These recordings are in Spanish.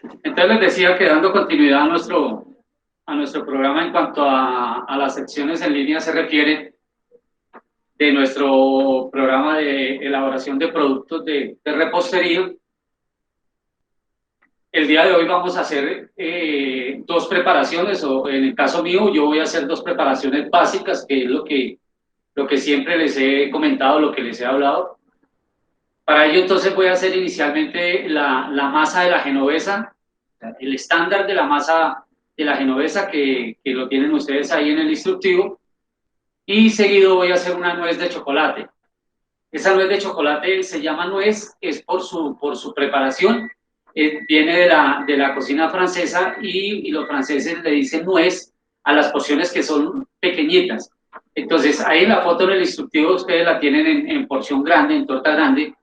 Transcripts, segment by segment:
Entonces les decía que dando continuidad a nuestro programa en cuanto a las secciones en línea se refiere de nuestro programa de elaboración de productos de repostería. El día de hoy vamos a hacer dos preparaciones, o en el caso mío yo voy a hacer dos preparaciones básicas, que es lo que siempre les he comentado, lo que les he hablado. Para ello entonces voy a hacer inicialmente la masa de la genovesa, el estándar de la masa de la genovesa que lo tienen ustedes ahí en el instructivo, y seguido voy a hacer una nuez de chocolate. Esa nuez de chocolate se llama nuez, es por su preparación, viene de la cocina francesa y los franceses le dicen nuez a las porciones que son pequeñitas. Entonces, ahí en la foto en el instructivo ustedes la tienen en porción grande, en torta grande,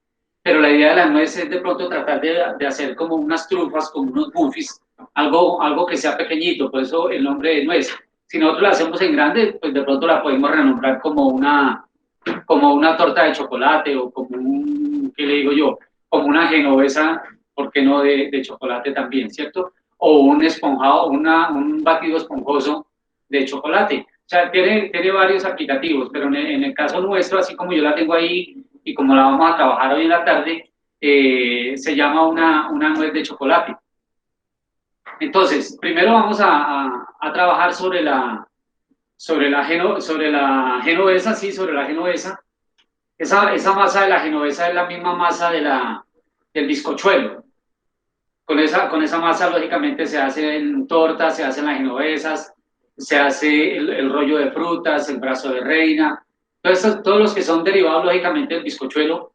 pero la idea de la nuez es de pronto tratar de hacer como unas trufas, como unos muffins, algo que sea pequeñito, por eso el nombre de nuez. Si nosotros la hacemos en grande, pues de pronto la podemos renombrar como una torta de chocolate o como un, ¿qué le digo yo? Como una genovesa, ¿por qué no de chocolate también, cierto? O un esponjado, un batido esponjoso de chocolate. O sea, tiene varios aplicativos, pero en el caso nuestro, así como yo la tengo ahí y como la vamos a trabajar hoy en la tarde, se llama una nuez de chocolate. Entonces, primero vamos a trabajar sobre la genovesa, sí, sobre la genovesa. Esa masa de la genovesa es la misma masa del bizcochuelo. Con esa masa, lógicamente, se hacen tortas, se hacen las genovesas, se hace el rollo de frutas, el brazo de reina, todos los que son derivados, lógicamente, del bizcochuelo.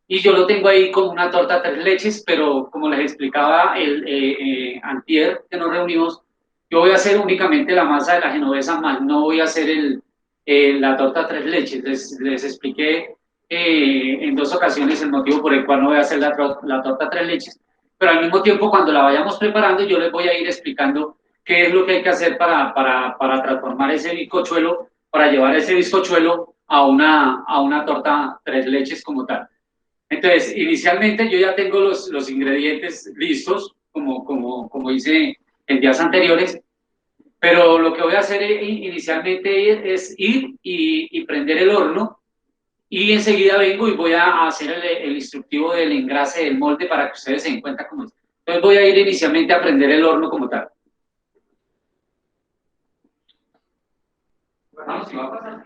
Y yo lo tengo ahí como una torta tres leches, pero como les explicaba antier que nos reunimos, yo voy a hacer únicamente la masa de la genovesa, más no voy a hacer la torta tres leches. Les expliqué en dos ocasiones el motivo por el cual no voy a hacer la torta tres leches, pero al mismo tiempo cuando la vayamos preparando yo les voy a ir explicando qué es lo que hay que hacer para transformar ese bizcochuelo, para llevar ese bizcochuelo a una torta tres leches como tal. Entonces, inicialmente yo ya tengo los ingredientes listos, como hice en días anteriores, pero lo que voy a hacer inicialmente es ir y prender el horno y enseguida vengo y voy a hacer el instructivo del engrase del molde para que ustedes se den cuenta cómo es. Entonces voy a ir inicialmente a prender el horno como tal. Vamos, si va a pasar.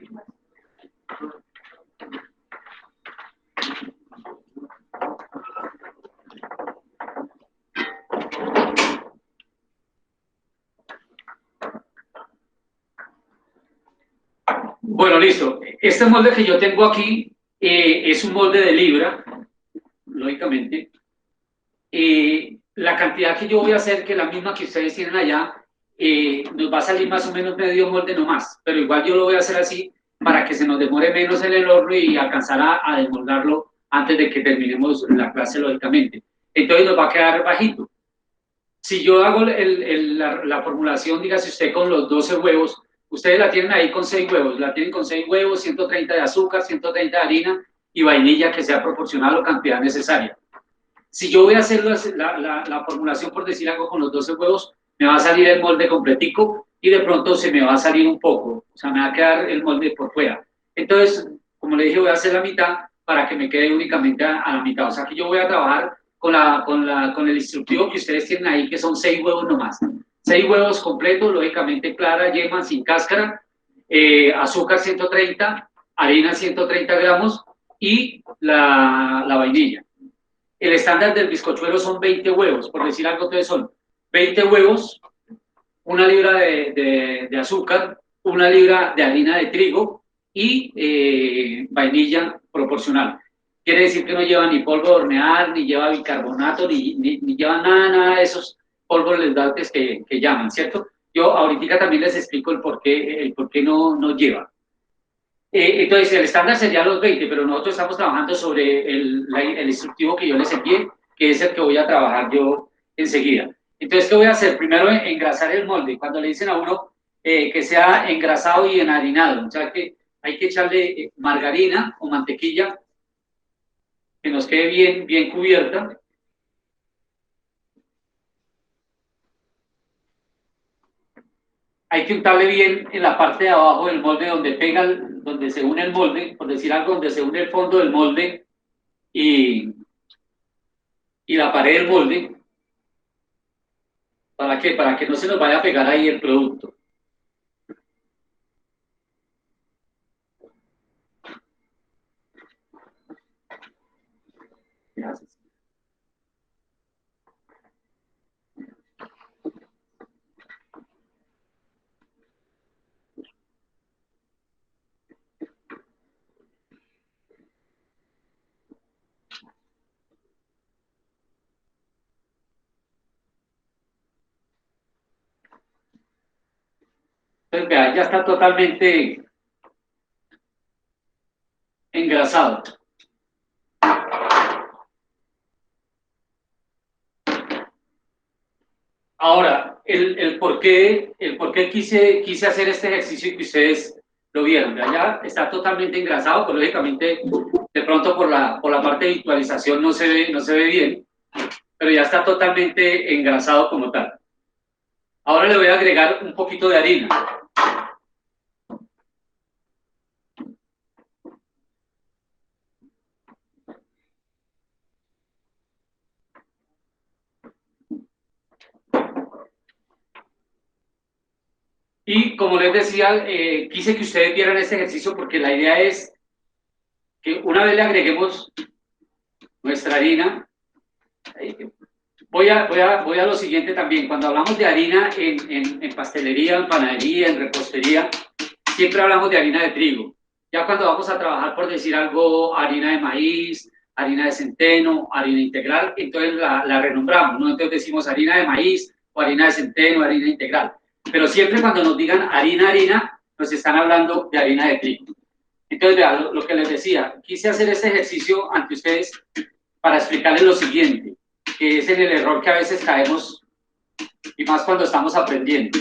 Bueno, listo. Este molde que yo tengo aquí es un molde de libra, lógicamente. La cantidad que yo voy a hacer, que la misma que ustedes tienen allá, nos va a salir más o menos medio molde nomás, pero igual yo lo voy a hacer así para que se nos demore menos en el horno y alcanzar a desmoldarlo antes de que terminemos la clase, lógicamente. Entonces nos va a quedar bajito. Si yo hago la formulación, dígase usted con los 12 huevos, ustedes la tienen ahí con 6 huevos, la tienen con 6 huevos, 130 de azúcar, 130 de harina y vainilla que sea proporcional o cantidad necesaria. Si yo voy a hacer la formulación, por decir algo, con los 12 huevos, me va a salir el molde completico y de pronto se me va a salir un poco, o sea, me va a quedar el molde por fuera. Entonces, como le dije, voy a hacer la mitad para que me quede únicamente a la mitad. O sea, que yo voy a trabajar con el instructivo que ustedes tienen ahí, que son 6 huevos nomás. 6 huevos completos, lógicamente clara, yema, sin cáscara, azúcar 130, harina 130 gramos y la vainilla. El estándar del bizcochuelo son 20 huevos, por decir algo, entonces son 20 huevos, una libra de azúcar, una libra de harina de trigo y vainilla proporcional. Quiere decir que no lleva ni polvo de hornear, ni lleva bicarbonato, ni lleva nada de esos polvos ledables que llaman, ¿cierto? Yo ahorita también les explico el por qué no lleva. Entonces, el estándar sería los 20, pero nosotros estamos trabajando sobre el instructivo que yo les envié, que es el que voy a trabajar yo enseguida. Entonces, ¿qué voy a hacer? Primero, engrasar el molde. Cuando le dicen a uno que sea engrasado y enharinado, o sea, que hay que echarle margarina o mantequilla que nos quede bien cubierta. hay que untarle bien en la parte de abajo del molde donde pega, donde se une el molde, por decir algo, donde se une el fondo del molde y, y la pared del molde. ¿Para qué? Para que no se nos vaya a pegar ahí el producto. Gracias. Entonces, vea, ya está totalmente engrasado. Ahora, el por qué quise hacer este ejercicio y que ustedes lo vieron. Ya está totalmente engrasado, pues lógicamente de pronto por la parte de visualización no se ve bien, pero ya está totalmente engrasado como tal. Ahora le voy a agregar un poquito de harina. Y como les decía, quise que ustedes vieran este ejercicio porque la idea es que una vez le agreguemos nuestra harina, voy a lo siguiente también. Cuando hablamos de harina en pastelería, en panadería, en repostería, siempre hablamos de harina de trigo. Ya cuando vamos a trabajar, por decir algo, harina de maíz, harina de centeno, harina integral, entonces la renombramos, ¿no? Entonces decimos harina de maíz o harina de centeno, harina integral. Pero siempre cuando nos digan harina, nos están hablando de harina de trigo. Entonces, vean, lo que les decía, quise hacer este ejercicio ante ustedes para explicarles lo siguiente, que es en el error que a veces caemos, y más cuando estamos aprendiendo.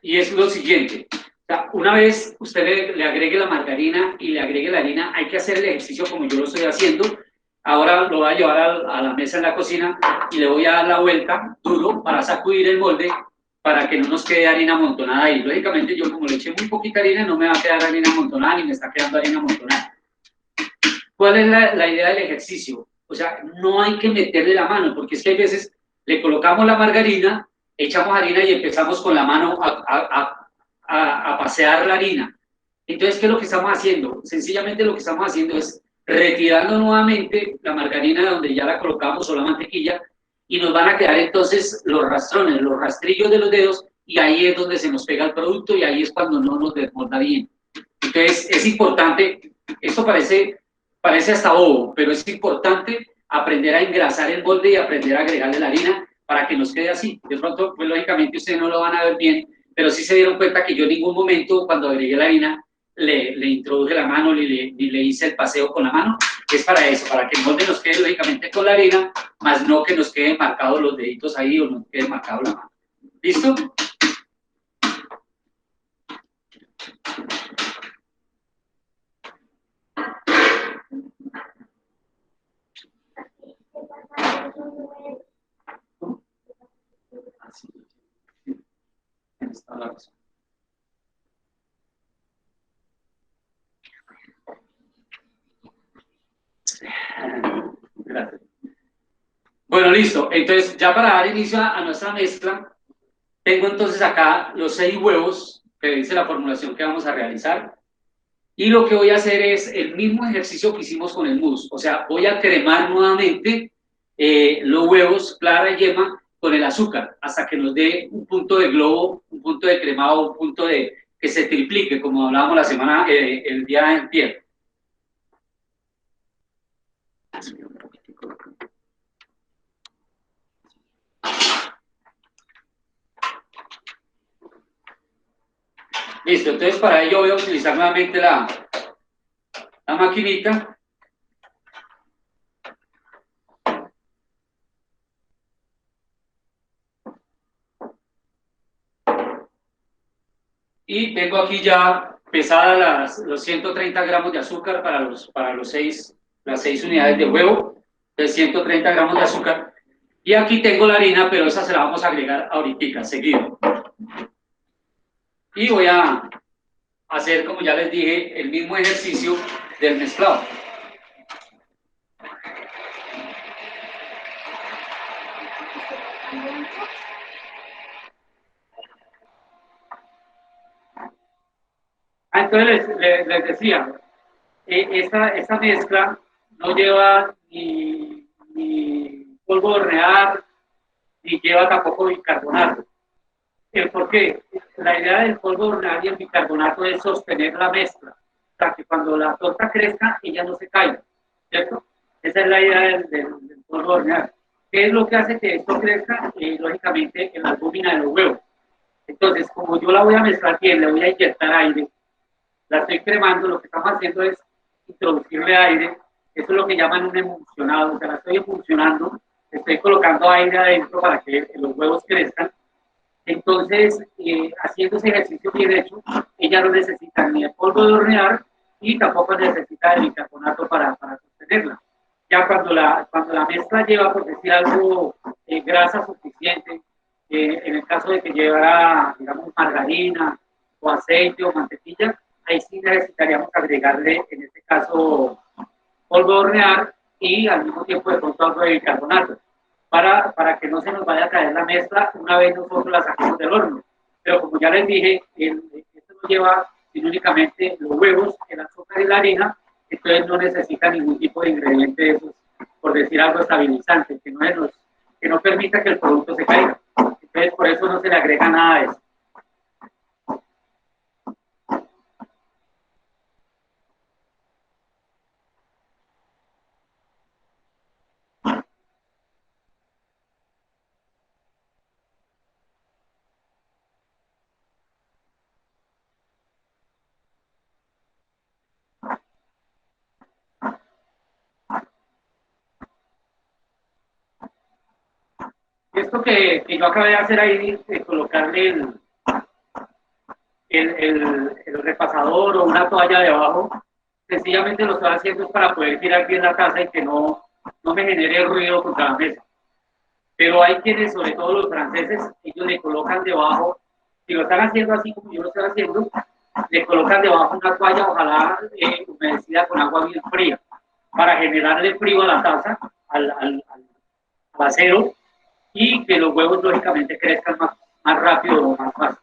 Y es lo siguiente, o sea, una vez usted le agregue la margarina y le agregue la harina, hay que hacer el ejercicio como yo lo estoy haciendo. Ahora lo voy a llevar a la mesa en la cocina y le voy a dar la vuelta duro para sacudir el molde para que no nos quede harina amontonada ahí. Lógicamente yo como le eché muy poquita harina no me va a quedar harina amontonada ni me está quedando harina amontonada. ¿Cuál es la idea del ejercicio? O sea, no hay que meterle la mano porque es que hay veces le colocamos la margarina, echamos harina y empezamos con la mano a pasear la harina. Entonces, ¿qué es lo que estamos haciendo? Sencillamente lo que estamos haciendo es retirando nuevamente la margarina de donde ya la colocamos o la mantequilla y nos van a quedar entonces los rastrones, los rastrillos de los dedos y ahí es donde se nos pega el producto y ahí es cuando no nos desmolda bien. Entonces, es importante, esto parece hasta bobo, pero es importante aprender a engrasar el molde y aprender a agregarle la harina para que nos quede así. De pronto, pues lógicamente ustedes no lo van a ver bien, pero sí se dieron cuenta que yo en ningún momento cuando agregué la harina le introduje la mano ni le hice el paseo con la mano. Es para eso, para que el molde nos quede lógicamente con la harina, más no que nos queden marcados los deditos ahí o nos quede marcado la mano. ¿Listo? Así. Está la razón. Gracias. Bueno, listo. Entonces, ya para dar inicio a nuestra mezcla, tengo entonces acá los 6 huevos que dice la formulación que vamos a realizar. Y lo que voy a hacer es el mismo ejercicio que hicimos con el mousse. O sea, voy a cremar nuevamente los huevos, clara y yema, con el azúcar, hasta que nos dé un punto de globo, un punto de cremado, un punto de que se triplique, como hablábamos el día de antier. Listo, entonces para ello voy a utilizar nuevamente la maquinita. Y tengo aquí ya pesada los 130 gramos de azúcar para las 6 unidades de huevo, de 130 gramos de azúcar. Y aquí tengo la harina, pero esa se la vamos a agregar ahorita, seguido. Y voy a hacer, como ya les dije, el mismo ejercicio del mezclado. Entonces les decía, esta mezcla no lleva ni polvo de hornear, ni lleva tampoco bicarbonato. ¿El por qué? La idea del polvo de hornear y el bicarbonato es sostener la mezcla, para que cuando la torta crezca, ella no se caiga, ¿cierto? Esa es la idea del polvo de hornear. ¿Qué es lo que hace que esto crezca? Lógicamente, en la albúmina de los huevos. Entonces, como yo la voy a mezclar bien, le voy a inyectar aire, la estoy cremando, lo que estamos haciendo es introducirle aire, eso es lo que llaman un emulsionado, o sea, la estoy emulsionando, estoy colocando aire adentro para que los huevos crezcan. Entonces, haciendo ese ejercicio bien hecho, ella no necesita ni el polvo de hornear y tampoco necesita el bicarbonato para sostenerla. Ya cuando la mezcla lleva, por decir algo, grasa suficiente, en el caso de que llevara, digamos, margarina o aceite o mantequilla, ahí sí necesitaríamos agregarle, en este caso, polvo de hornear y al mismo tiempo de pronto algo de bicarbonato, para que no se nos vaya a caer la mezcla una vez nosotros la saquemos del horno. Pero como ya les dije, esto no lleva únicamente los huevos, el azúcar y la harina, entonces no necesita ningún tipo de ingrediente de esos, por decir algo estabilizante, que no permita que el producto se caiga. Entonces por eso no se le agrega nada de eso. Esto que yo acabé de hacer ahí, de colocarle el repasador o una toalla debajo, sencillamente lo estoy haciendo para poder girar bien la taza y que no me genere ruido contra la mesa. Pero hay quienes, sobre todo los franceses, ellos le colocan debajo, si lo están haciendo así como yo lo estoy haciendo, le colocan debajo una toalla, ojalá humedecida con agua bien fría, para generarle frío a la taza, al acero, y que los huevos lógicamente crezcan más rápido o más fácil.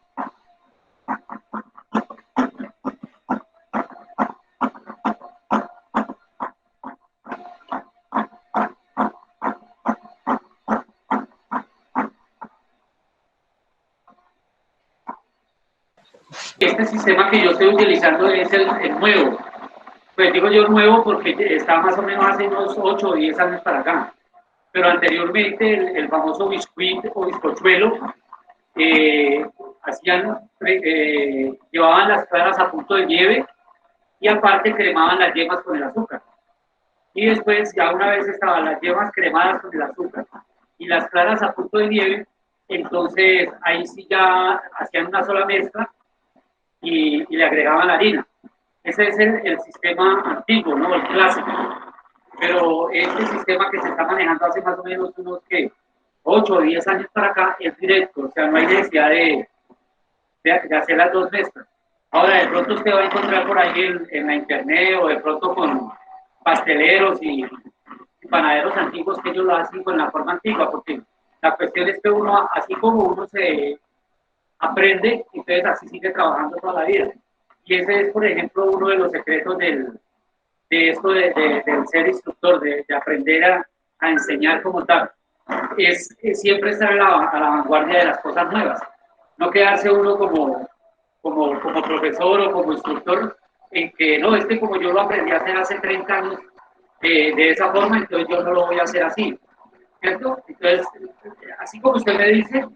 Este sistema que yo estoy utilizando es el nuevo. Pues digo yo nuevo porque está más o menos hace unos 8 o 10 años para acá. Pero anteriormente el famoso biscuit o bizcochuelo, hacían, llevaban las claras a punto de nieve y aparte cremaban las yemas con el azúcar. Y después, ya una vez estaban las yemas cremadas con el azúcar y las claras a punto de nieve, entonces ahí sí ya hacían una sola mezcla y le agregaban la harina. Ese es el sistema antiguo, ¿no? El clásico. Pero este sistema que se está manejando hace más o menos unos que 8 o 10 años para acá es directo, o sea, no hay necesidad de hacer las dos mezclas. Ahora, de pronto usted va a encontrar por ahí en la internet o de pronto con pasteleros y panaderos antiguos que ellos lo hacen con la forma antigua, porque la cuestión es que uno, así como uno se aprende, entonces así sigue trabajando toda la vida. Y ese es, por ejemplo, uno de los secretos de esto del ser instructor, de aprender a enseñar como tal. Es siempre estar a la vanguardia de las cosas nuevas. No quedarse uno como profesor o como instructor en que no, es que como yo lo aprendí a hacer hace 30 años de esa forma, entonces yo no lo voy a hacer así. ¿Cierto? Entonces, así como usted me dice,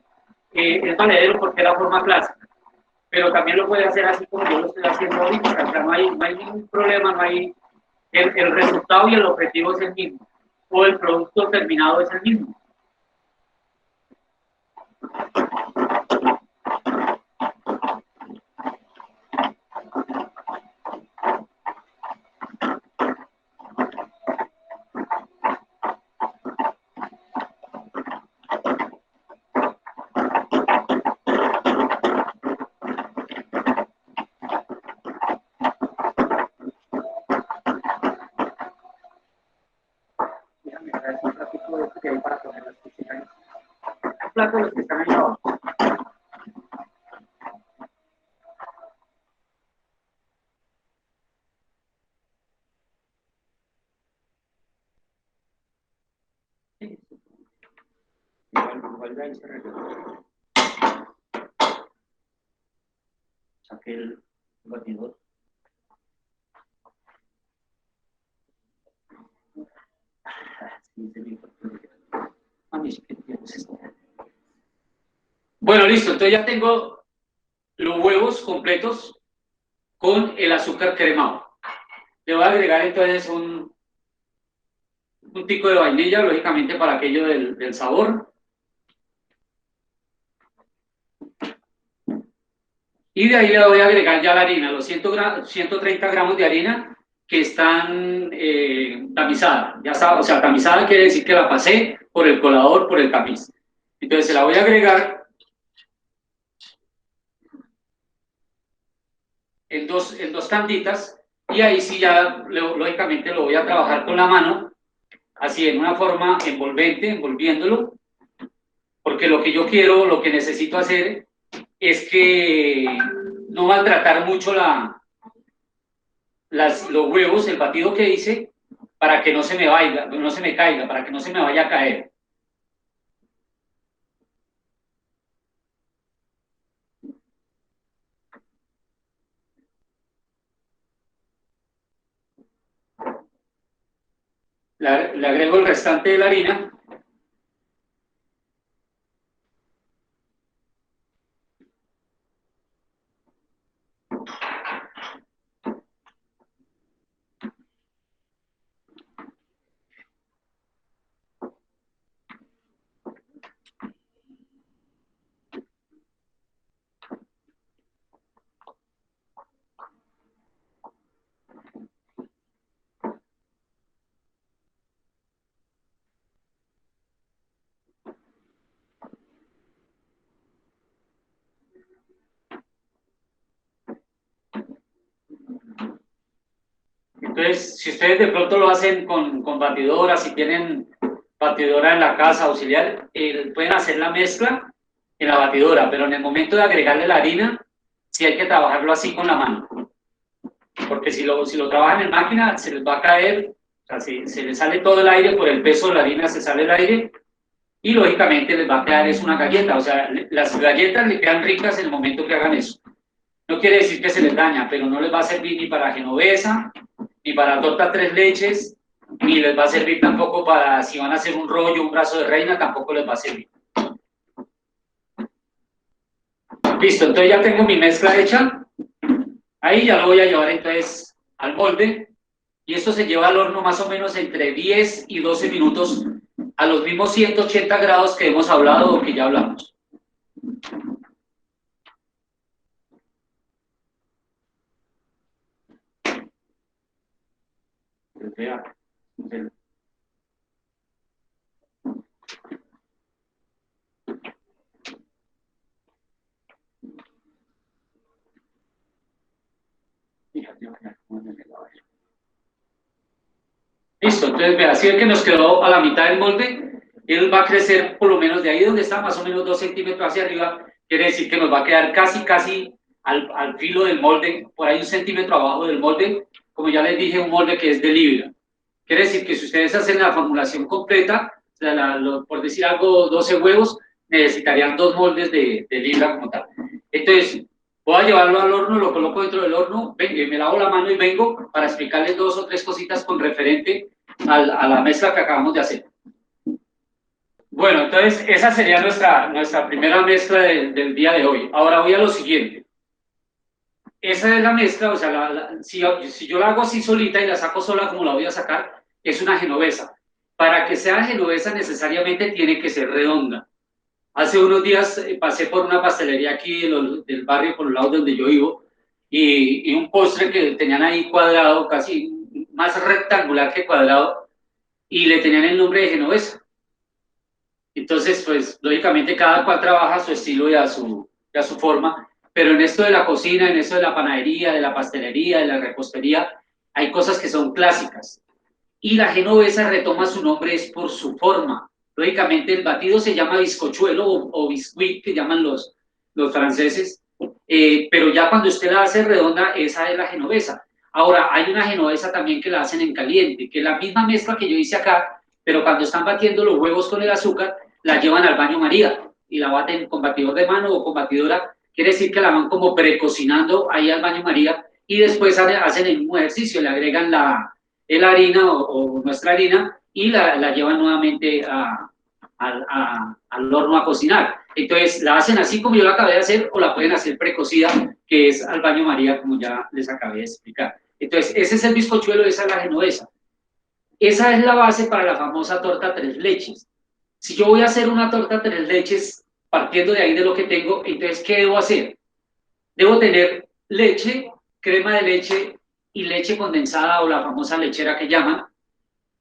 es valedero porque es la forma clásica, pero también lo puede hacer así como yo lo estoy haciendo ahorita. O sea, no hay ningún problema, no hay, el resultado y el objetivo es el mismo, o el producto terminado es el mismo. plato de este que hay para poner las cocinas. Un plato de los que están ahí abajo. Igual ya ahí se arregló. Saqué el batidor. Bueno, listo, entonces ya tengo los huevos completos con el azúcar cremado. Le voy a agregar entonces un tico de vainilla, lógicamente para aquello del sabor. Y de ahí le voy a agregar ya la harina, los 130 gramos de harina que están tamizadas. Ya sabe, o sea, tamizada quiere decir que la pasé por el colador, por el tamiz. Entonces se la voy a agregar en dos tanditas y ahí sí ya lógicamente lo voy a trabajar con la mano, así en una forma envolvente, envolviéndolo, porque lo que yo quiero, lo que necesito hacer es que no maltratar mucho los huevos, el batido que hice, para que no se me vaya, no se me caiga, para que no se me vaya a caer. Le agrego el restante de la harina. Entonces, si ustedes de pronto lo hacen con batidora, si tienen batidora en la casa auxiliar, pueden hacer la mezcla en la batidora, pero en el momento de agregarle la harina, sí hay que trabajarlo así con la mano, porque si lo trabajan en máquina, se les va a caer, o sea, se les sale todo el aire, por el peso de la harina se sale el aire, y lógicamente les va a quedar es una galleta, o sea, las galletas le quedan ricas en el momento que hagan eso. No quiere decir que se les daña, pero no les va a servir ni para genovesa, ni para torta tres leches, ni les va a servir tampoco para, si van a hacer un rollo, un brazo de reina, tampoco les va a servir. Listo, entonces ya tengo mi mezcla hecha. Ahí ya lo voy a llevar entonces al molde. Y esto se lleva al horno más o menos entre 10 y 12 minutos a los mismos 180 grados que hemos hablado o que ya hablamos. Listo, entonces vea, así es que nos quedó a la mitad del molde, él va a crecer por lo menos de ahí donde está, más o menos 2 centímetros hacia arriba, quiere decir que nos va a quedar casi al filo del molde, por ahí 1 centímetro abajo del molde, como ya les dije, un molde que es de libra. Quiere decir que si ustedes hacen la formulación completa, o sea, por decir algo, 12 huevos, necesitarían 2 moldes de libra como tal. Entonces, voy a llevarlo al horno, lo coloco dentro del horno, me lavo la mano y vengo para explicarles 2 o 3 cositas con referente a la mezcla que acabamos de hacer. Bueno, entonces esa sería nuestra primera mezcla del día de hoy. Ahora voy a lo siguiente. Esa es la mezcla, o sea, si yo la hago así solita y la saco sola como la voy a sacar, es una genovesa. Para que sea genovesa necesariamente tiene que ser redonda. Hace unos días pasé por una pastelería aquí del barrio, por el lado donde yo vivo, y un postre que tenían ahí cuadrado, casi más rectangular que cuadrado, y le tenían el nombre de genovesa. Entonces, pues, lógicamente cada cual trabaja a su estilo y a su forma, pero en esto de la cocina, en esto de la panadería, de la pastelería, de la repostería, hay cosas que son clásicas. y la genovesa retoma su nombre es por su forma. Lógicamente el batido se llama bizcochuelo o biscuit, que llaman los franceses, pero ya cuando usted la hace redonda, esa es la genovesa. Ahora, hay una genovesa también que la hacen en caliente, que es la misma mezcla que yo hice acá, pero cuando están batiendo los huevos con el azúcar, la llevan al baño María y la baten con batidor de mano o con batidora. Quiere decir que la van como precocinando ahí al baño María y después hacen el mismo ejercicio, le agregan la harina o nuestra harina y la llevan nuevamente al horno a cocinar. Entonces la hacen así como yo la acabé de hacer o la pueden hacer precocida, que es al baño María, como ya les acabé de explicar. Entonces ese es el bizcochuelo, esa es la genovesa. Esa es la base para la famosa torta tres leches. Si yo voy a hacer una torta tres leches partiendo de ahí de lo que tengo, entonces ¿qué debo hacer? Debo tener leche, crema de leche y leche condensada o la famosa lechera que llaman,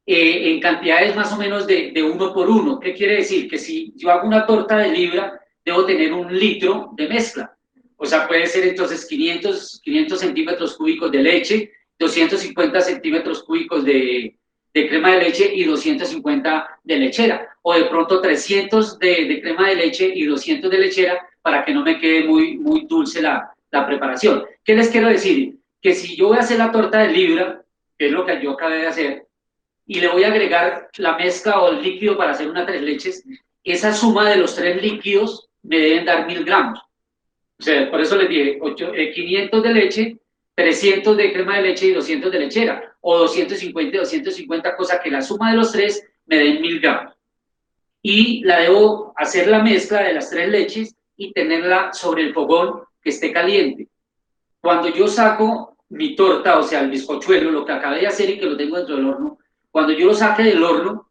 en cantidades más o menos de 1 por 1. ¿Qué quiere decir? Que si yo hago una torta de libra, debo tener 1 litro de mezcla. O sea, puede ser entonces 500 centímetros cúbicos de leche, 250 centímetros cúbicos de crema de leche y 250 de lechera. O de pronto 300 de crema de leche y 200 de lechera para que no me quede muy dulce la preparación. ¿Qué les quiero decir? Que si yo voy a hacer la torta de libra, que es lo que yo acabé de hacer, y le voy a agregar la mezcla o el líquido para hacer una tres leches, esa suma de los tres líquidos me deben dar 1000 gramos. O sea, por eso les dije 500 de leche, 300 de crema de leche y 200 de lechera, o 250 y 250, cosa que la suma de los tres me den 1000 gramos. Y la debo hacer la mezcla de las tres leches y tenerla sobre el fogón que esté caliente. Cuando yo saco mi torta, o sea, el bizcochuelo, lo que acabé de hacer y que lo tengo dentro del horno, cuando yo lo saque del horno,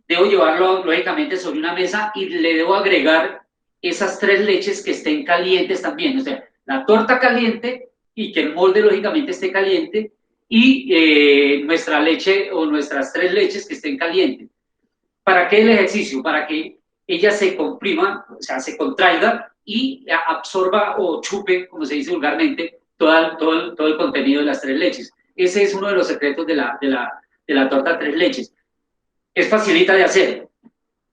debo llevarlo lógicamente sobre una mesa y le debo agregar esas tres leches que estén calientes también, o sea, la torta caliente y que el molde lógicamente esté caliente y nuestra leche o nuestras tres leches que estén calientes. ¿Para qué el ejercicio? Para que ella se comprima, o sea, se contraiga y absorba o chupe, como se dice vulgarmente, todo el contenido de las tres leches. Ese es uno de los secretos de la torta tres leches. Es facilita de hacer.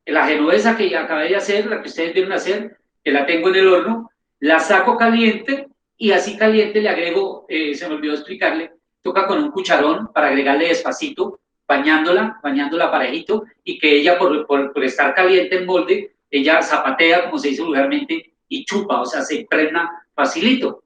La genovesa que acabé de hacer, la que ustedes vieron hacer, que la tengo en el horno, la saco caliente y así caliente le agrego, se me olvidó explicarle, toca con un cucharón para agregarle despacito, bañándola parejito y que ella por estar caliente el molde, ella zapatea, como se dice vulgarmente, y chupa, o sea, se impregna facilito.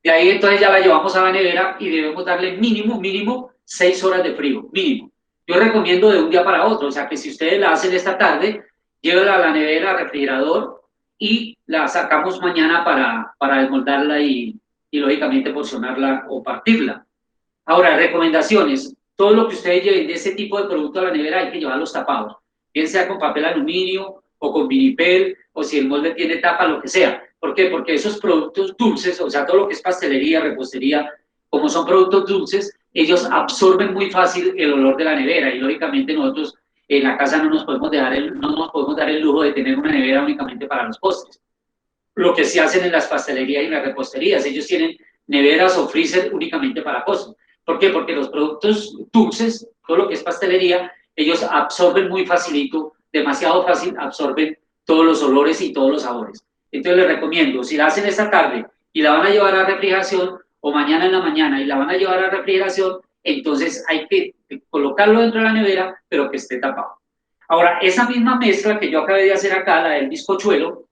De ahí entonces ya la llevamos a la nevera y debemos darle mínimo 6 horas de frío, mínimo. Yo recomiendo de un día para otro, o sea que si ustedes la hacen esta tarde, llévela a la nevera, al refrigerador y la sacamos mañana para desmoldarla y lógicamente porcionarla o partirla. Ahora, recomendaciones. Todo lo que ustedes lleven de ese tipo de producto a la nevera hay que llevarlos tapados, bien sea con papel aluminio o con vinipel, o si el molde tiene tapa, lo que sea. ¿Por qué? Porque esos productos dulces, o sea, todo lo que es pastelería, repostería, como son productos dulces, ellos absorben muy fácil el olor de la nevera y lógicamente nosotros en la casa no nos podemos dar el lujo de tener una nevera únicamente para los postres. Lo que se hacen en las pastelerías y en las reposterías, ellos tienen neveras o freezer únicamente para postres. ¿Por qué? Porque los productos dulces, todo lo que es pastelería, ellos absorben muy facilito, demasiado fácil, absorben todos los olores y todos los sabores. Entonces les recomiendo, si la hacen esta tarde y la van a llevar a refrigeración, o mañana en la mañana y la van a llevar a refrigeración, entonces hay que colocarlo dentro de la nevera, pero que esté tapado. Ahora, esa misma mezcla que yo acabé de hacer acá, la del bizcochuelo,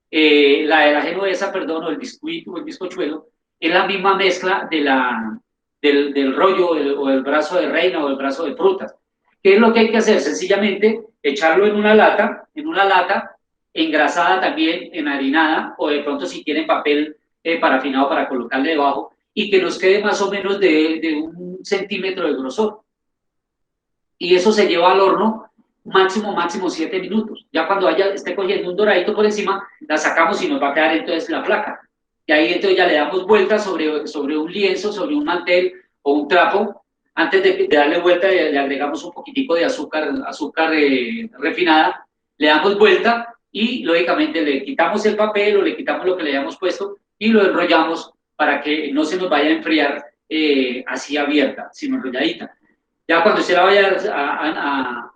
la de la genovesa, perdón, o el biscuit o el bizcochuelo, es la misma mezcla del rollo o el brazo de reina o el brazo de frutas. ¿Qué es lo que hay que hacer? Sencillamente echarlo en una lata, engrasada también, enharinada, o de pronto si tienen papel parafinado para colocarle debajo, y que nos quede más o menos de 1 centímetro de grosor. Y eso se lleva al horno máximo 7 minutos. Ya cuando esté cogiendo un doradito por encima, la sacamos y nos va a quedar entonces la placa. Y ahí entonces ya le damos vuelta sobre un lienzo, sobre un mantel o un trapo. Antes de darle vuelta le agregamos un poquitico de azúcar refinada, le damos vuelta y lógicamente le quitamos el papel o le quitamos lo que le hayamos puesto y lo enrollamos para que no se nos vaya a enfriar así abierta, sino enrolladita. Ya cuando usted la vaya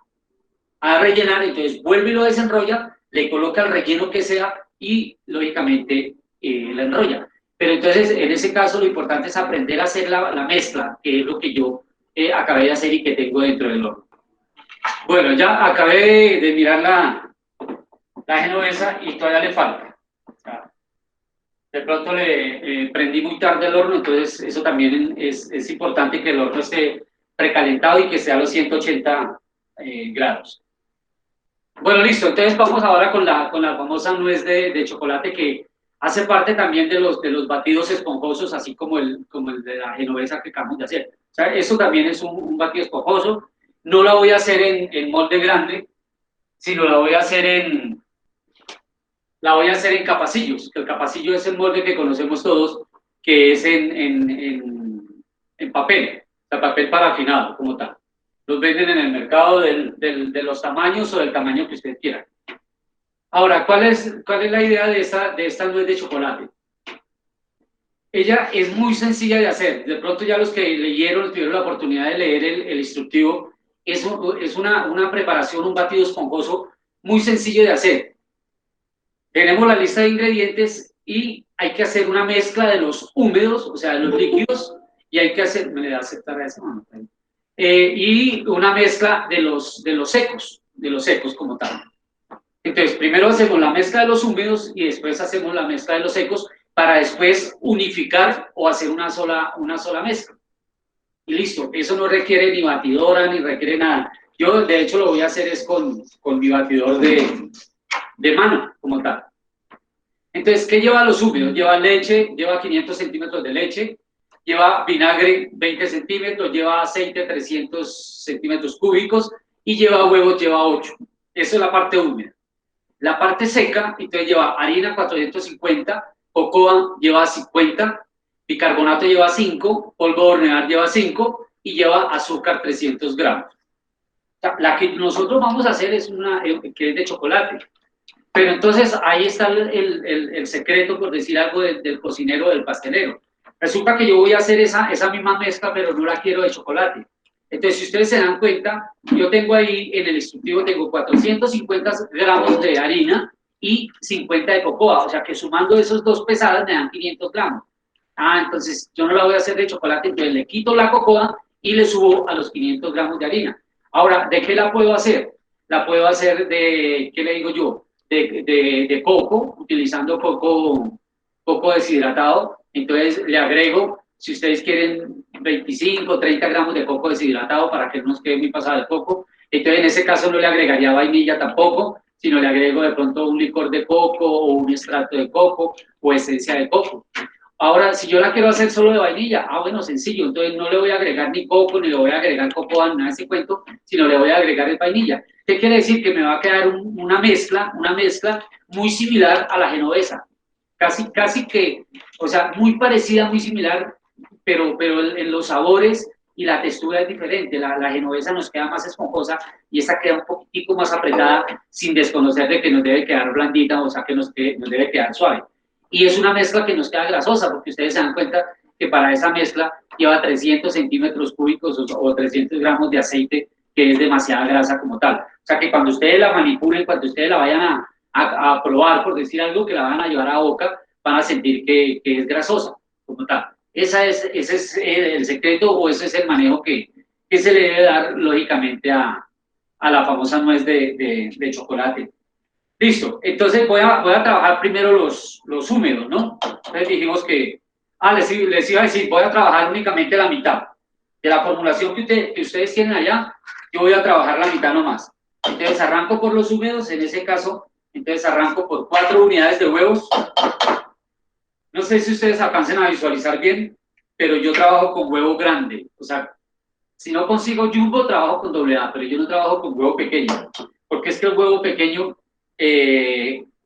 a rellenar, entonces vuelve y lo desenrolla, le coloca el relleno que sea y lógicamente la enrolla. Pero entonces en ese caso lo importante es aprender a hacer la mezcla, que es lo que yo acabé de hacer y que tengo dentro del horno. Bueno, ya acabé de mirar la genovesa y todavía le falta. O sea, de pronto le prendí muy tarde el horno, entonces eso también es importante que el horno esté precalentado y que sea a los 180 grados. Bueno, listo. Entonces vamos ahora con la famosa nuez de chocolate que hace parte también de los batidos esponjosos, así como el de la genovesa que acabamos de hacer. O sea, eso también es un batido esponjoso. No la voy a hacer en molde grande, sino la voy a hacer en capacillos. El capacillo es el molde que conocemos todos, que es en papel, o sea, papel parafinado como tal. Los venden en el mercado de los tamaños o del tamaño que usted quiera. Ahora, cuál es la idea de esta nuez de chocolate? Ella es muy sencilla de hacer. De pronto ya los que leyeron, tuvieron la oportunidad de leer el instructivo, es una preparación, un batido esponjoso muy sencillo de hacer. Tenemos la lista de ingredientes y hay que hacer una mezcla de los húmedos, o sea, de los líquidos, y hay que hacer, me le da a aceptar a esa mano, y una mezcla de los secos como tal. Entonces, primero hacemos la mezcla de los húmedos y después hacemos la mezcla de los secos para después unificar o hacer una sola mezcla. Y listo, eso no requiere ni batidora ni requiere nada. Yo, de hecho, lo voy a hacer es con mi batidor de mano, como tal. Entonces, ¿qué lleva los húmedos? Lleva leche, lleva 500 centímetros de leche, lleva vinagre 20 centímetros, lleva aceite 300 centímetros cúbicos y lleva huevos, lleva 8. Eso es la parte húmeda. La parte seca, entonces lleva harina 450, cocoa lleva 50, bicarbonato lleva 5, polvo de hornear lleva 5 y lleva azúcar 300 gramos. La que nosotros vamos a hacer es una que es de chocolate. Pero entonces ahí está el secreto, por decir algo, del cocinero o del pastelero. Resulta que yo voy a hacer esa misma mezcla, pero no la quiero de chocolate. Entonces, si ustedes se dan cuenta, yo tengo ahí en el instructivo, tengo 450 gramos de harina y 50 de cocoa, o sea que sumando esos dos pesadas me dan 500 gramos. Ah, entonces yo no la voy a hacer de chocolate, entonces le quito la cocoa y le subo a los 500 gramos de harina. Ahora, ¿de qué la puedo hacer? La puedo hacer de, ¿qué le digo yo? De coco, utilizando coco deshidratado. Entonces le agrego, si ustedes quieren, 25 o 30 gramos de coco deshidratado para que no nos quede muy pasado de coco. Entonces en ese caso no le agregaría vainilla tampoco, sino le agrego de pronto un licor de coco o un extracto de coco o esencia de coco. Ahora, si yo la quiero hacer solo de vainilla, bueno, sencillo, entonces no le voy a agregar ni coco, ni le voy a agregar cocoa, ni nada de ese cuento, sino le voy a agregar el vainilla. ¿Qué quiere decir? Que me va a quedar una mezcla muy similar a la genovesa. Casi que, o sea, muy parecida, muy similar, pero en los sabores y la textura es diferente. La genovesa nos queda más esponjosa y esta queda un poquitico más apretada sin desconocer de que nos debe quedar blandita, o sea, que nos debe quedar suave. Y es una mezcla que nos queda grasosa, porque ustedes se dan cuenta que para esa mezcla lleva 300 centímetros cúbicos o 300 gramos de aceite, que es demasiada grasa como tal. O sea que cuando ustedes la manipulen, cuando ustedes la vayan a probar, por decir algo, que la van a llevar a boca, van a sentir que es grasosa como tal. Ese es el secreto o ese es el manejo que se le debe dar, lógicamente, a la famosa nuez de chocolate. Listo, entonces voy a trabajar primero los húmedos, ¿no? Entonces dijimos que, les iba a decir, voy a trabajar únicamente la mitad. De la formulación que ustedes tienen allá, yo voy a trabajar la mitad nomás. Entonces arranco por los húmedos, en ese caso, entonces arranco por 4 unidades de huevos. No sé si ustedes alcancen a visualizar bien, pero yo trabajo con huevo grande. O sea, si no consigo jumbo, trabajo con doble A, pero yo no trabajo con huevo pequeño. Porque es que el huevo pequeño,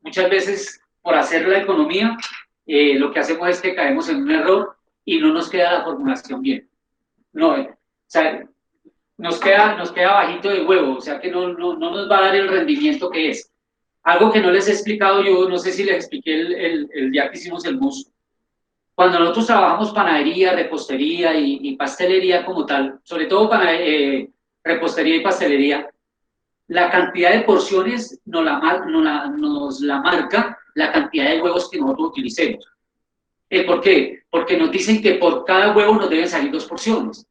muchas veces, por hacer la economía, lo que hacemos es que caemos en un error y no nos queda la formulación bien. No, o sea, nos queda bajito de huevo, o sea que no nos va a dar el rendimiento que es. Algo que no les he explicado yo, no sé si les expliqué el día que hicimos el mousse. Cuando nosotros trabajamos panadería, repostería y pastelería como tal, sobre todo repostería y pastelería, la cantidad de porciones nos la marca la cantidad de huevos que nosotros utilicemos. ¿Por qué? Porque nos dicen que por cada huevo nos deben salir 2 porciones.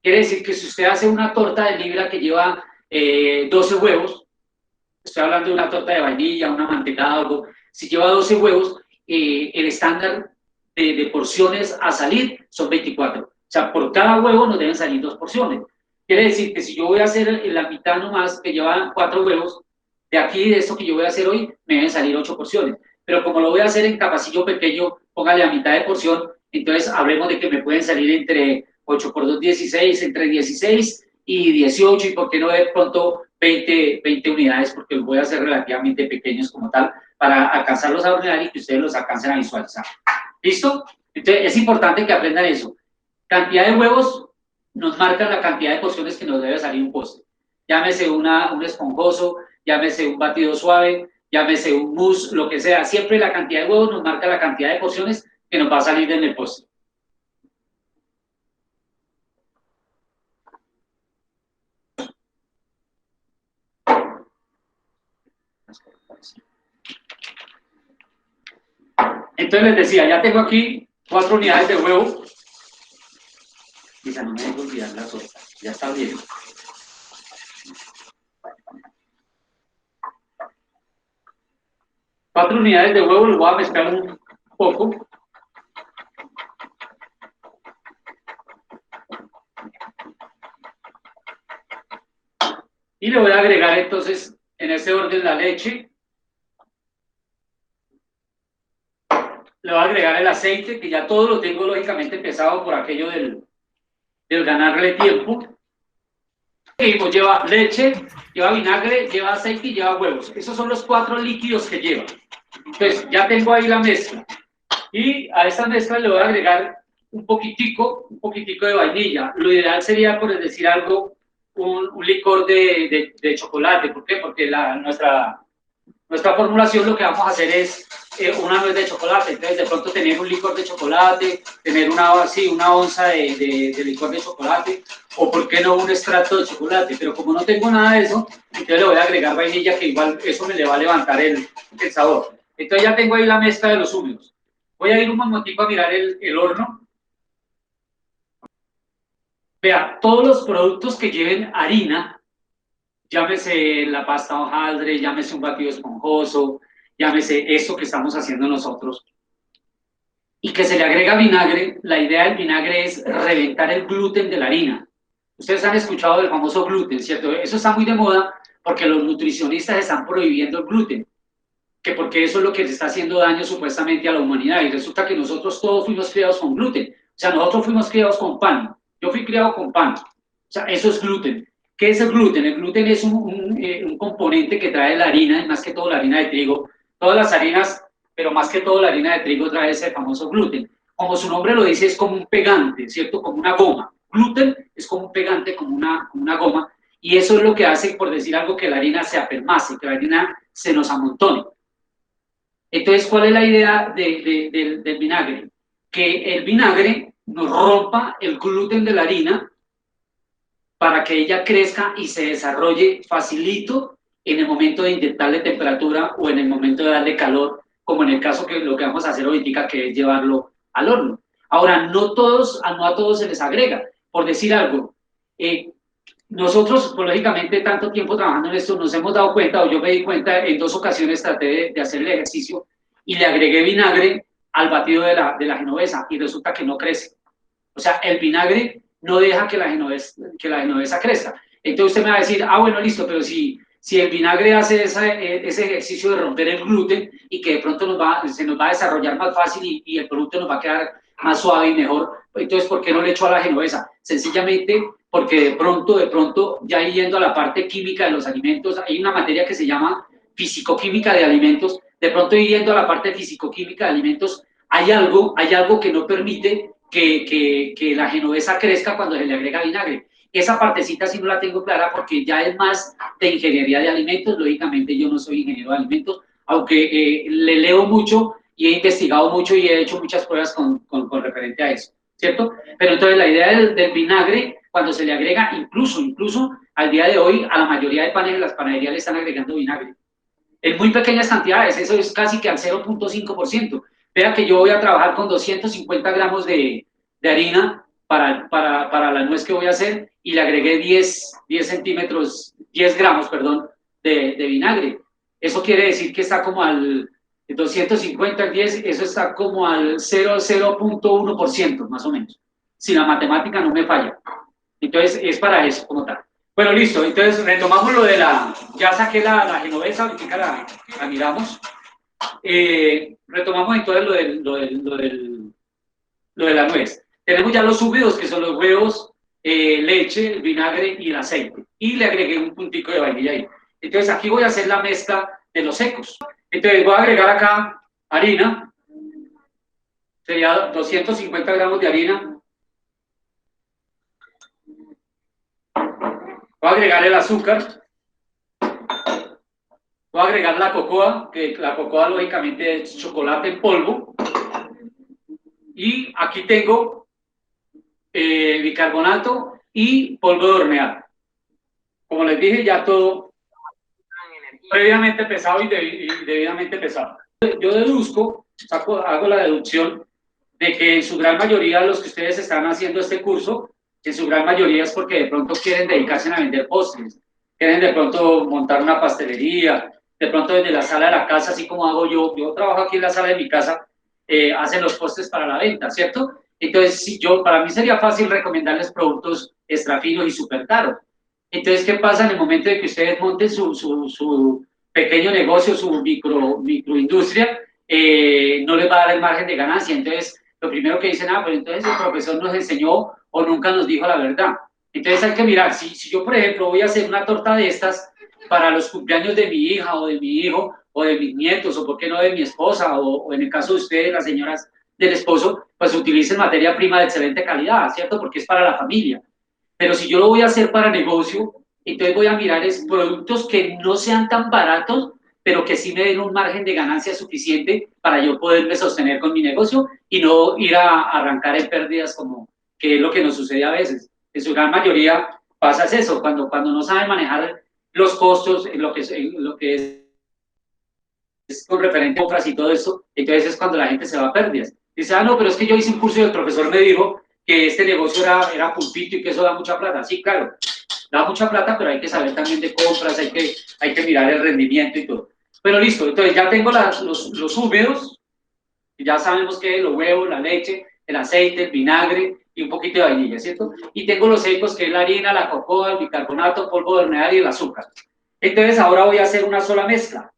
Quiere decir que si usted hace una torta de libra que lleva 12 huevos, estoy hablando de una torta de vainilla, una mantecada, algo, si lleva 12 huevos, el estándar de porciones a salir son 24. O sea, por cada huevo nos deben salir 2 porciones. Quiere decir que si yo voy a hacer la mitad nomás, que lleva 4 huevos, de aquí, de esto que yo voy a hacer hoy, me deben salir 8 porciones. Pero como lo voy a hacer en capacillo pequeño, póngale a mitad de porción, entonces hablemos de que me pueden salir entre 8 por 2, 16, entre 16 y 18, y por qué no de pronto 20 unidades, porque los voy a hacer relativamente pequeños como tal, para alcanzarlos a ordenar y que ustedes los alcancen a visualizar. ¿Listo? Entonces es importante que aprendan eso. Cantidad de huevos nos marca la cantidad de porciones que nos debe salir un postre. Llámese un esponjoso, llámese un batido suave, llámese un mousse, lo que sea. Siempre la cantidad de huevos nos marca la cantidad de porciones que nos va a salir en el postre. Entonces les decía, ya tengo aquí 4 unidades de huevo. Quizá no me dejo olvidar la torta, ya está bien. Cuatro unidades de huevo, lo voy a mezclar un poco. Y le voy a agregar entonces en ese orden la leche. Le voy a agregar el aceite, que ya todo lo tengo lógicamente pesado por aquello del ganarle tiempo. Y pues lleva leche, lleva vinagre, lleva aceite y lleva huevos. Esos son los 4 líquidos que lleva. Entonces ya tengo ahí la mezcla. Y a esta mezcla le voy a agregar un poquitico de vainilla. Lo ideal sería, por decir algo, un licor de chocolate. ¿Por qué? Porque nuestra formulación lo que vamos a hacer es una nuez de chocolate. Entonces, de pronto tener un licor de chocolate, tener una onza de licor de chocolate, o por qué no un extracto de chocolate. Pero como no tengo nada de eso, entonces le voy a agregar vainilla, que igual eso me le va a levantar el sabor. Entonces ya tengo ahí la mezcla de los húmedos. Voy a ir un momentico a mirar el horno. Vea, todos los productos que lleven harina, llámese la pasta hojaldre, llámese un batido esponjoso, llámese esto que estamos haciendo nosotros, y que se le agrega vinagre, la idea del vinagre es reventar el gluten de la harina. Ustedes han escuchado del famoso gluten, ¿cierto? Eso está muy de moda porque los nutricionistas están prohibiendo el gluten, que porque eso es lo que le está haciendo daño supuestamente a la humanidad, y resulta que nosotros todos fuimos criados con gluten. O sea, nosotros fuimos criados con pan. Yo fui criado con pan. O sea, eso es gluten. ¿Qué es el gluten? El gluten es un componente que trae la harina, y más que todo la harina de trigo. Todas las harinas, pero más que todo la harina de trigo trae ese famoso gluten. Como su nombre lo dice, es como un pegante, ¿cierto? Como una goma. Gluten es como un pegante, como una goma. Y eso es lo que hace, por decir algo, que la harina se apermase, que la harina se nos amontone. Entonces, ¿cuál es la idea del vinagre? Que el vinagre nos rompa el gluten de la harina para que ella crezca y se desarrolle facilito en el momento de inyectarle temperatura o en el momento de darle calor, como en el caso que lo que vamos a hacer ahorita, que es llevarlo al horno. Ahora, no a todos se les agrega. Por decir algo, nosotros, pues, lógicamente, tanto tiempo trabajando en esto, nos hemos dado cuenta, o yo me di cuenta, en 2 ocasiones traté de hacer el ejercicio y le agregué vinagre al batido de la genovesa y resulta que no crece. O sea, el vinagre no deja que la genovesa crezca. Entonces usted me va a decir, bueno, listo, pero si el vinagre hace ese ejercicio de romper el gluten y que de pronto se nos va a desarrollar más fácil y el producto nos va a quedar más suave y mejor, entonces, ¿por qué no le echo a la genovesa? Sencillamente porque de pronto, ya yendo a la parte química de los alimentos, hay una materia que se llama fisicoquímica de alimentos, de pronto yendo a la parte fisicoquímica de alimentos, hay algo que no permite que la genovesa crezca cuando se le agrega vinagre. Esa partecita sí no la tengo clara porque ya es más de ingeniería de alimentos. Lógicamente yo no soy ingeniero de alimentos, aunque le leo mucho y he investigado mucho y he hecho muchas pruebas con referente a eso, ¿cierto? Pero entonces la idea del vinagre, cuando se le agrega, incluso al día de hoy, a la mayoría de panes de las panaderías le están agregando vinagre. En muy pequeñas cantidades, eso es casi que al 0.5%. Vea que yo voy a trabajar con 250 gramos de harina para la nuez que voy a hacer y le agregué 10 gramos, perdón, de vinagre. Eso quiere decir que está como al 250 al 10, eso está como al 0.1% más o menos, si la matemática no me falla. Entonces es para eso como tal. Bueno, listo, entonces retomamos lo de ya saqué la genovesa, ahorita la miramos. Retomamos entonces lo de la nuez. Tenemos ya los húmedos, que son los huevos, leche, el vinagre y el aceite. Y le agregué un puntico de vainilla ahí. Entonces aquí voy a hacer la mezcla de los secos. Entonces voy a agregar acá harina, sería 250 gramos de harina. Voy a agregar el azúcar. Voy a agregar la cocoa, que la cocoa lógicamente es chocolate en polvo. Y aquí tengo bicarbonato y polvo de hornear. Como les dije, ya todo previamente pesado y debidamente pesado. Yo deduzco, hago la deducción de que en su gran mayoría los que ustedes están haciendo este curso, en su gran mayoría es porque de pronto quieren dedicarse a vender postres, quieren de pronto montar una pastelería, de pronto desde la sala de la casa, así como hago yo trabajo aquí en la sala de mi casa, hacen los postres para la venta, ¿cierto? Entonces, si para mí sería fácil recomendarles productos extra finos y súper caros. Entonces, ¿qué pasa en el momento de que ustedes monten su pequeño negocio, su microindustria? No les va a dar el margen de ganancia. Entonces, lo primero que dicen, pues entonces el profesor nos enseñó o nunca nos dijo la verdad. Entonces hay que mirar, si yo, por ejemplo, voy a hacer una torta de estas para los cumpleaños de mi hija o de mi hijo o de mis nietos o, por qué no, de mi esposa o en el caso de ustedes, las señoras del esposo, pues utilicen materia prima de excelente calidad, ¿cierto? Porque es para la familia. Pero si yo lo voy a hacer para negocio, entonces voy a mirar productos que no sean tan baratos, pero que sí me den un margen de ganancia suficiente para yo poderme sostener con mi negocio y no ir a arrancar en pérdidas como que es lo que nos sucede a veces. En su gran mayoría pasa eso, cuando no saben manejar los costos, en lo que es con referente a compras y todo esto, entonces es cuando la gente se va a pérdidas. Dice, no, pero es que yo hice un curso y el profesor me dijo que este negocio era pulpito y que eso da mucha plata. Sí, claro, da mucha plata, pero hay que saber también de compras, hay que mirar el rendimiento y todo. Pero listo, entonces ya tengo los húmedos, ya sabemos que los huevos, la leche, el aceite, el vinagre y un poquito de vainilla, ¿cierto? Y tengo los secos, que es la harina, la cocoa, el bicarbonato, polvo de hornear y el azúcar. Entonces ahora voy a hacer una sola mezcla.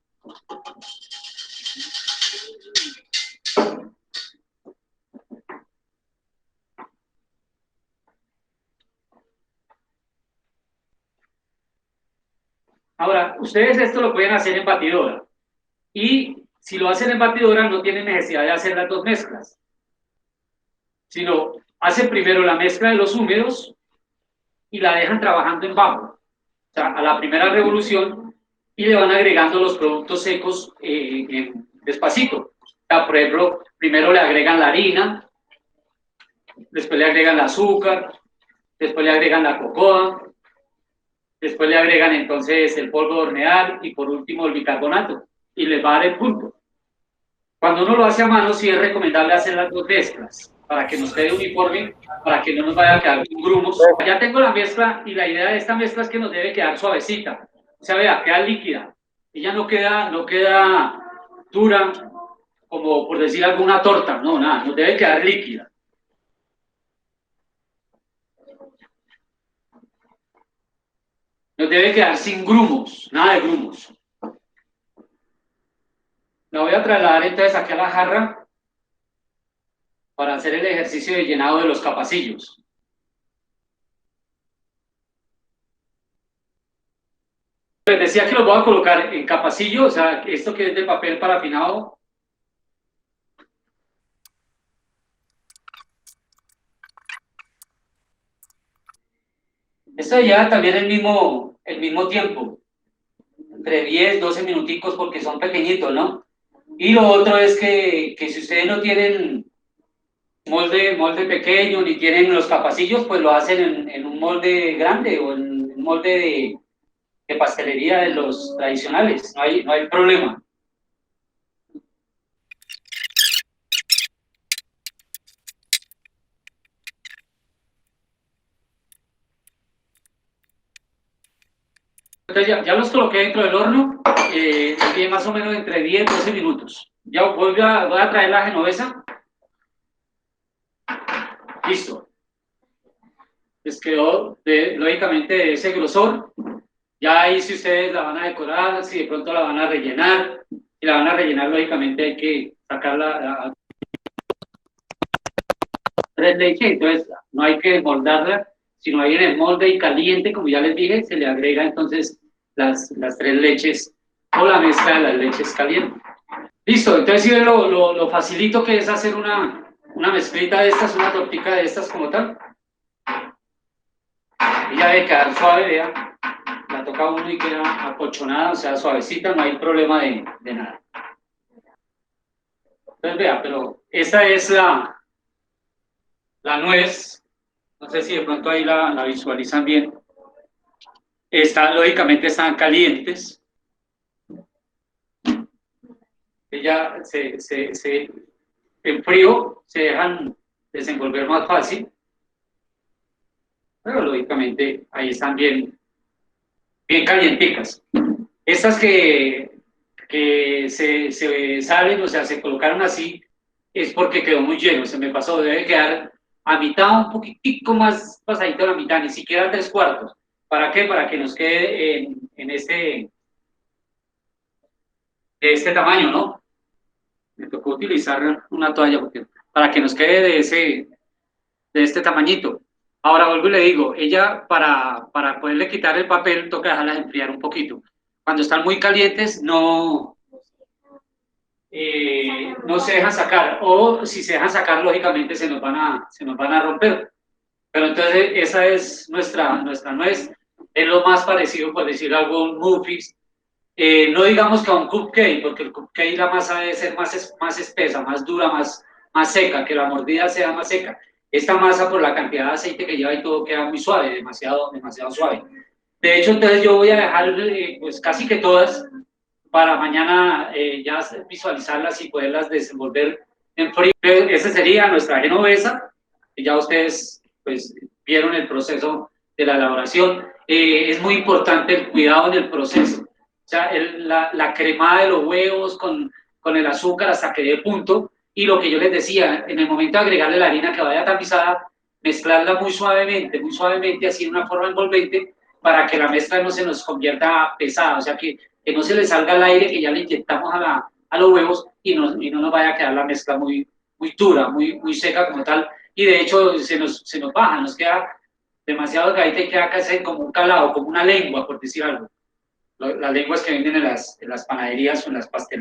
Ahora, ustedes esto lo pueden hacer en batidora. Y si lo hacen en batidora, no tienen necesidad de hacer las dos mezclas, sino hacen primero la mezcla de los húmedos y la dejan trabajando en bajo. O sea, a la primera revolución y le van agregando los productos secos despacito. O sea, por ejemplo, primero le agregan la harina, después le agregan el azúcar, después le agregan la cocoa, después le agregan entonces el polvo de hornear y por último el bicarbonato y les va a dar el punto. Cuando uno lo hace a mano, sí es recomendable hacer las dos mezclas para que nos quede uniforme, para que no nos vaya a quedar con grumos. Ya tengo la mezcla y la idea de esta mezcla es que nos debe quedar suavecita. O sea, vea, queda líquida. Ella no queda dura, como por decir alguna torta. No, nada, nos debe quedar líquida. Nos debe quedar sin grumos, nada de grumos. La voy a trasladar entonces aquí a la jarra para hacer el ejercicio de llenado de los capacillos. Les decía que los voy a colocar en capacillo, o sea, esto que es de papel parafinado. Esto lleva también el mismo tiempo, entre 10, 12 minuticos porque son pequeñitos, ¿no? Y lo otro es que si ustedes no tienen molde pequeño ni tienen los capacillos, pues lo hacen en un molde grande o en un molde de pastelería de los tradicionales, no hay problema. Entonces ya los coloqué dentro del horno, más o menos entre 10 y 12 minutos. Ya voy a traer la genovesa. Listo. Les quedó lógicamente de ese grosor. Ya ahí si ustedes la van a decorar, si de pronto la van a rellenar, si la van a rellenar lógicamente hay que sacarla a tres leches, entonces no hay que moldarla, sino ahí en el molde y caliente, como ya les dije, se le agrega entonces las tres leches o la mezcla de las leches calientes. Listo, entonces si ven lo facilito que es hacer una mezclita de estas, una tortica de estas como tal. Y ya debe quedar suave, vea, la toca uno y queda acolchonada, o sea, suavecita, no hay problema de nada. Entonces vea, pero esta es la nuez, no sé si de pronto ahí la visualizan bien. Lógicamente están calientes. Ella en frío se dejan desenvolver más fácil, pero lógicamente ahí están bien calienticas. Estas que se salen, o sea, se colocaron así, es porque quedó muy lleno, se me pasó, debe quedar a mitad, un poquitico más pasadito a la mitad, ni siquiera tres cuartos. ¿Para qué? Para que nos quede en este tamaño, ¿no? Me tocó utilizar una toalla porque, para que nos quede de este tamañito. Ahora vuelvo y le digo, ella para poderle quitar el papel toca dejarlas enfriar un poquito. Cuando están muy calientes no se dejan sacar, o si se dejan sacar, lógicamente se nos van a romper. Pero entonces esa es nuestra nuez, es lo más parecido, por decir algo, a un muffins. No digamos que a un cupcake, porque el cupcake la masa debe ser más espesa, más dura, más seca, que la mordida sea más seca. Esta masa, por la cantidad de aceite que lleva y todo, queda muy suave, demasiado suave. De hecho, entonces yo voy a dejar pues casi que todas para mañana ya visualizarlas y poderlas desenvolver en frío. Esa sería nuestra genovesa, y ya ustedes pues vieron el proceso de la elaboración. Es muy importante el cuidado en el proceso. O sea, la cremada de los huevos con el azúcar hasta que dé punto, y lo que yo les decía, en el momento de agregarle la harina que vaya tamizada, mezclarla muy suavemente, así de una forma envolvente, para que la mezcla no se nos convierta pesada, o sea, que no se le salga el aire que ya le inyectamos a los huevos y no nos vaya a quedar la mezcla muy dura, muy seca como tal, y de hecho se nos baja, nos queda demasiado delgadita y queda casi como un calado, como una lengua, por decir algo. Las lenguas que venden en las panaderías o en las pastelerías.